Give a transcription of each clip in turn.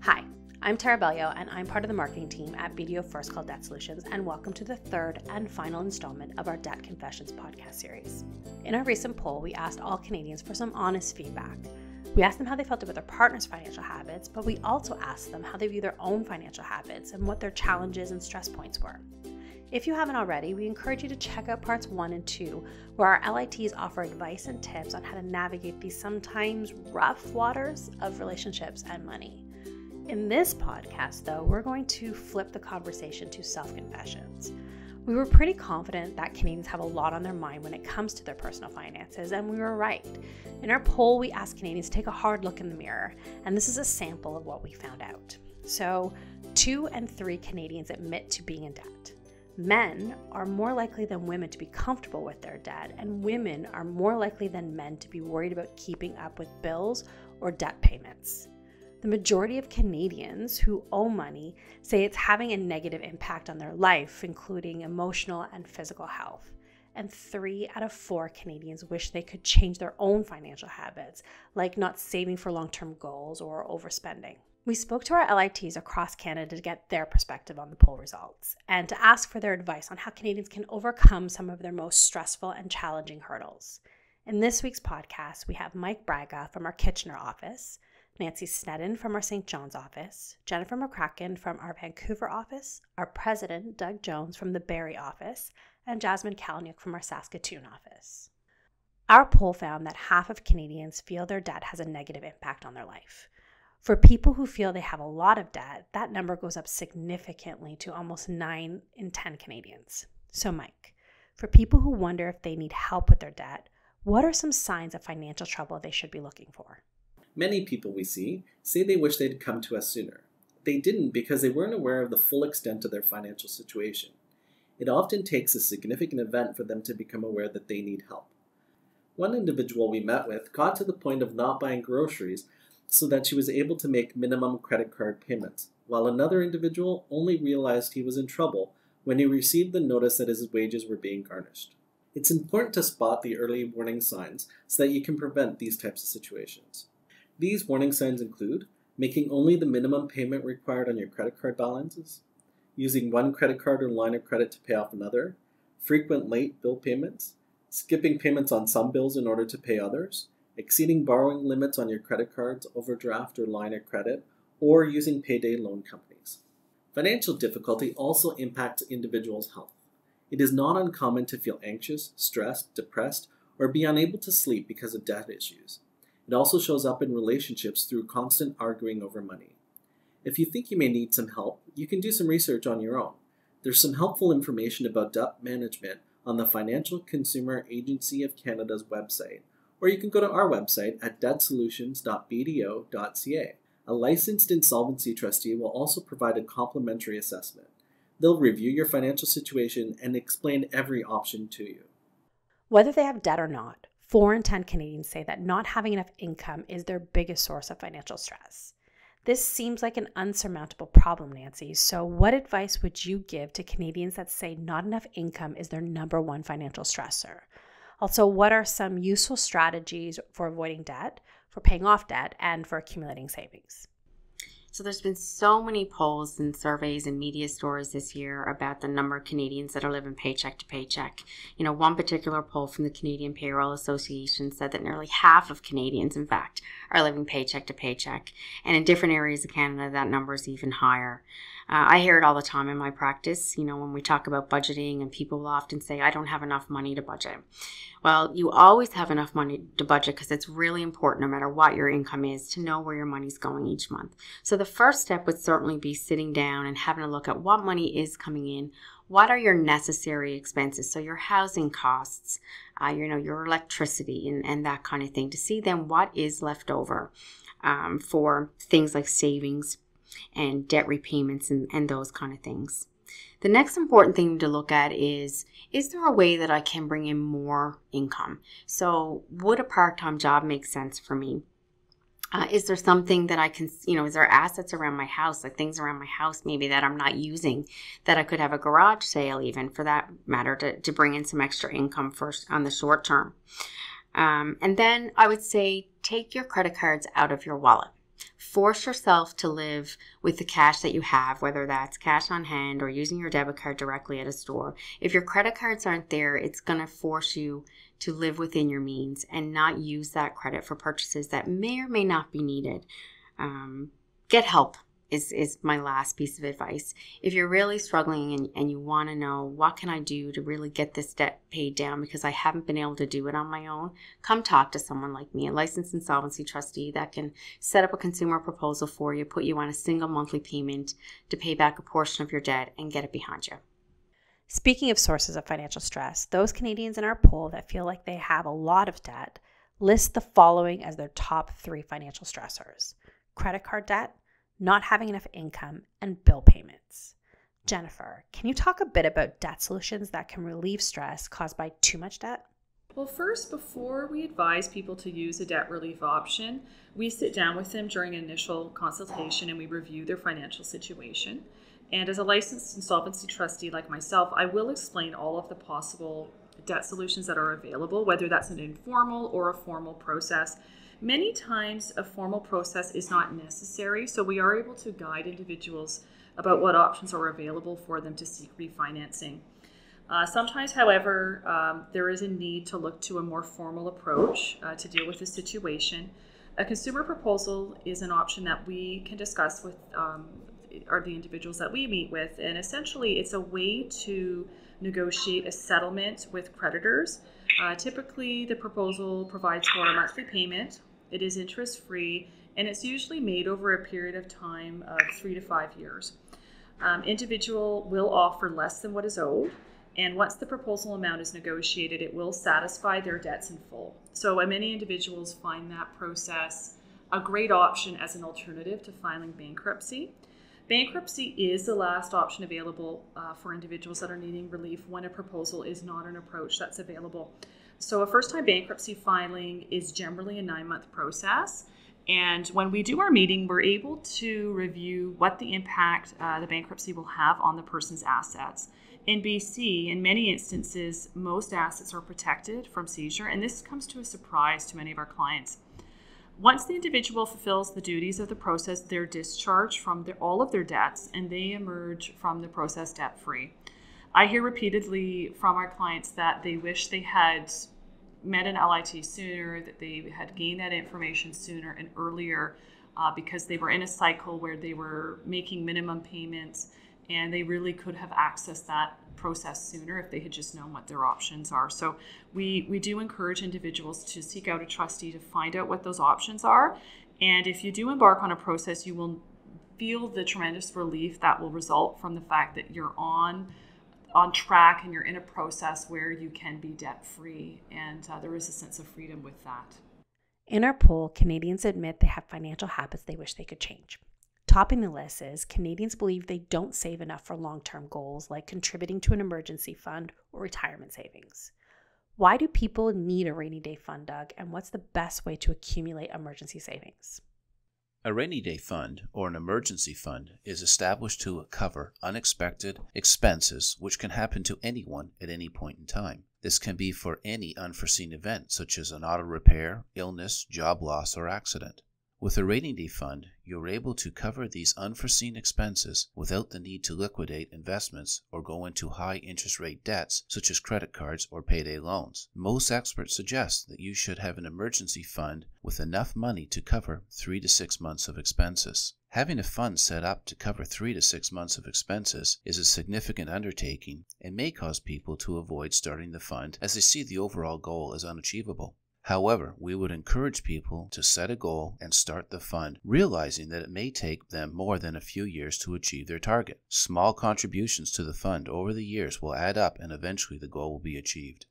Hi, I'm Tara Bellio, and I'm part of the marketing team at BDO First Call Debt Solutions, and welcome to the third and final installment of our Debt Confessions podcast series. In our recent poll, we asked all Canadians for some honest feedback. We asked them how they felt about their partner's financial habits, but we also asked them how they view their own financial habits and what their challenges and stress points were. If you haven't already, we encourage you to check out parts 1 and 2, where our LITs offer advice and tips on how to navigate these sometimes rough waters of relationships and money. In this podcast, though, we're going to flip the conversation to self-confessions. We were pretty confident that Canadians have a lot on their mind when it comes to their personal finances, and we were right. In our poll, we asked Canadians to take a hard look in the mirror, and this is a sample of what we found out. So, 2 in 3 Canadians admit to being in debt. Men are more likely than women to be comfortable with their debt, and women are more likely than men to be worried about keeping up with bills or debt payments. The majority of Canadians who owe money say it's having a negative impact on their life, including emotional and physical health. And 3 out of 4 Canadians wish they could change their own financial habits, like not saving for long-term goals or overspending. We spoke to our LITs across Canada to get their perspective on the poll results and to ask for their advice on how Canadians can overcome some of their most stressful and challenging hurdles. In this week's podcast, we have Mike Braga from our Kitchener office, Nancy Snedden from our St. John's office, Jennifer McCracken from our Vancouver office, our president, Doug Jones, from the Barrie office, and Jasmine Kalaniuk from our Saskatoon office. Our poll found that half of Canadians feel their debt has a negative impact on their life. For people who feel they have a lot of debt, that number goes up significantly to almost 9 in 10 Canadians. So Mike, for people who wonder if they need help with their debt, what are some signs of financial trouble they should be looking for? Many people we see say they wish they'd come to us sooner. They didn't because they weren't aware of the full extent of their financial situation. It often takes a significant event for them to become aware that they need help. One individual we met with got to the point of not buying groceries so that she was able to make minimum credit card payments, while another individual only realized he was in trouble when he received the notice that his wages were being garnished. It's important to spot the early warning signs so that you can prevent these types of situations. These warning signs include making only the minimum payment required on your credit card balances, using one credit card or line of credit to pay off another, frequent late bill payments, skipping payments on some bills in order to pay others, exceeding borrowing limits on your credit cards, overdraft, or line of credit, or using payday loan companies. Financial difficulty also impacts individuals' health. It is not uncommon to feel anxious, stressed, depressed, or be unable to sleep because of debt issues. It also shows up in relationships through constant arguing over money. If you think you may need some help, you can do some research on your own. There's some helpful information about debt management on the Financial Consumer Agency of Canada's website, or you can go to our website at debtsolutions.bdo.ca. A licensed insolvency trustee will also provide a complimentary assessment. They'll review your financial situation and explain every option to you. Whether they have debt or not, 4 in 10 Canadians say that not having enough income is their biggest source of financial stress. This seems like an unsurmountable problem, Nancy. So what advice would you give to Canadians that say not enough income is their number one financial stressor? Also, what are some useful strategies for avoiding debt, for paying off debt, and for accumulating savings? So there's been so many polls and surveys and media stories this year about the number of Canadians that are living paycheck to paycheck. One particular poll from the Canadian Payroll Association said that nearly half of Canadians, in fact, are living paycheck to paycheck. And in different areas of Canada, that number is even higher. I hear it all the time in my practice, when we talk about budgeting, and people will often say, I don't have enough money to budget. Well, you always have enough money to budget because it's really important, no matter what your income is, to know where your money's going each month. So the first step would certainly be sitting down and having a look at what money is coming in. What are your necessary expenses? So your housing costs, your electricity and that kind of thing, to see then what is left over for things like savings and debt repayments and those kind of things. The next important thing to look at is there a way that I can bring in more income? So would a part-time job make sense for me? Is there something that I can, is there assets around my house, like things around my house maybe that I'm not using, that I could have a garage sale even, for that matter, to bring in some extra income first on the short term. And then I would say take your credit cards out of your wallet. Force yourself to live with the cash that you have, whether that's cash on hand or using your debit card directly at a store. If your credit cards aren't there, it's going to force you to live within your means and not use that credit for purchases that may or may not be needed. Get help is my last piece of advice. If you're really struggling and you want to know, what can I do to really get this debt paid down because I haven't been able to do it on my own, come talk to someone like me, a licensed insolvency trustee that can set up a consumer proposal for you, put you on a single monthly payment to pay back a portion of your debt and get it behind you. Speaking of sources of financial stress, those Canadians in our poll that feel like they have a lot of debt list the following as their top 3 financial stressors: credit card debt, not having enough income, and bill payments. Jennifer, can you talk a bit about debt solutions that can relieve stress caused by too much debt? Well, first, before we advise people to use a debt relief option, we sit down with them during an initial consultation and we review their financial situation. And as a licensed insolvency trustee like myself, I will explain all of the possible debt solutions that are available, whether that's an informal or a formal process. Many times a formal process is not necessary, so we are able to guide individuals about what options are available for them to seek refinancing. Sometimes, however, there is a need to look to a more formal approach to deal with the situation. A consumer proposal is an option that we can discuss with the individuals that we meet with, and essentially it's a way to negotiate a settlement with creditors. Typically, the proposal provides for a monthly payment. It is interest-free, and it's usually made over a period of time of 3 to 5 years. Individual will offer less than what is owed, and once the proposal amount is negotiated, it will satisfy their debts in full. So many individuals find that process a great option as an alternative to filing bankruptcy. Bankruptcy is the last option available for individuals that are needing relief when a proposal is not an approach that's available. So a first-time bankruptcy filing is generally a 9-month process. And when we do our meeting, we're able to review what the impact the bankruptcy will have on the person's assets. In BC, in many instances, most assets are protected from seizure, and this comes to a surprise to many of our clients. Once the individual fulfills the duties of the process, they're discharged from all of their debts, and they emerge from the process debt-free. I hear repeatedly from our clients that they wish they had met an LIT sooner, that they had gained that information sooner and earlier because they were in a cycle where they were making minimum payments, and they really could have accessed that process sooner if they had just known what their options are. So we do encourage individuals to seek out a trustee to find out what those options are. And if you do embark on a process, you will feel the tremendous relief that will result from the fact that you're on track and you're in a process where you can be debt-free, and there is a sense of freedom with that. In our poll, Canadians admit they have financial habits they wish they could change. Topping the list is Canadians believe they don't save enough for long-term goals like contributing to an emergency fund or retirement savings. Why do people need a rainy day fund, Doug, and what's the best way to accumulate emergency savings? A rainy day fund, or an emergency fund, is established to cover unexpected expenses which can happen to anyone at any point in time. This can be for any unforeseen event, such as an auto repair, illness, job loss, or accident. With a rainy day fund, you're able to cover these unforeseen expenses without the need to liquidate investments or go into high interest rate debts such as credit cards or payday loans. Most experts suggest that you should have an emergency fund with enough money to cover 3 to 6 months of expenses. Having a fund set up to cover 3 to 6 months of expenses is a significant undertaking and may cause people to avoid starting the fund as they see the overall goal as unachievable. However, we would encourage people to set a goal and start the fund, realizing that it may take them more than a few years to achieve their target. Small contributions to the fund over the years will add up, and eventually the goal will be achieved.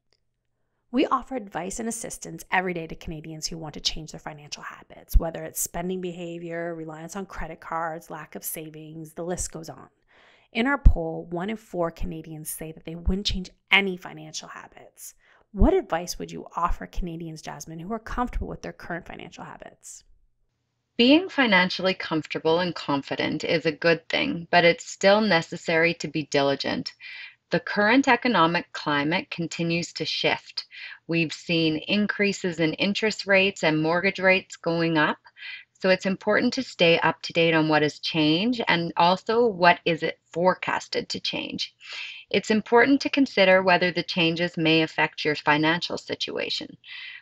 We offer advice and assistance every day to Canadians who want to change their financial habits, whether it's spending behavior, reliance on credit cards, lack of savings, the list goes on. In our poll, 1 in 4 Canadians say that they wouldn't change any financial habits. What advice would you offer Canadians, Jasmine, who are comfortable with their current financial habits? Being financially comfortable and confident is a good thing, but it's still necessary to be diligent. The current economic climate continues to shift. We've seen increases in interest rates and mortgage rates going up. So it's important to stay up to date on what has changed and also what is it forecasted to change. It's important to consider whether the changes may affect your financial situation.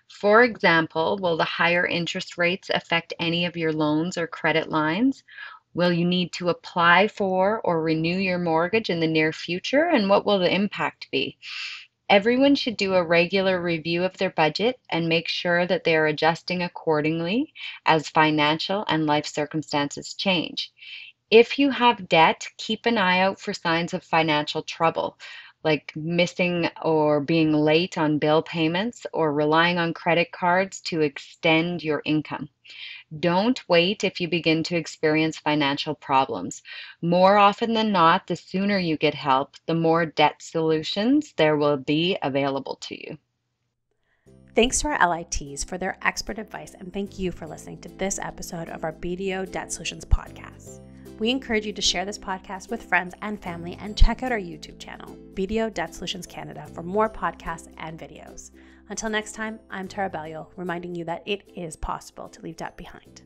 For example, will the higher interest rates affect any of your loans or credit lines? Will you need to apply for or renew your mortgage in the near future? And what will the impact be? Everyone should do a regular review of their budget and make sure that they are adjusting accordingly as financial and life circumstances change. If you have debt, keep an eye out for signs of financial trouble, like missing or being late on bill payments or relying on credit cards to extend your income. Don't wait if you begin to experience financial problems. More often than not, the sooner you get help, the more debt solutions there will be available to you. Thanks to our LITs for their expert advice, and thank you for listening to this episode of our BDO Debt Solutions podcast. We encourage you to share this podcast with friends and family and check out our YouTube channel, BDO Debt Solutions Canada, for more podcasts and videos. Until next time, I'm Tara Bello, reminding you that it is possible to leave debt behind.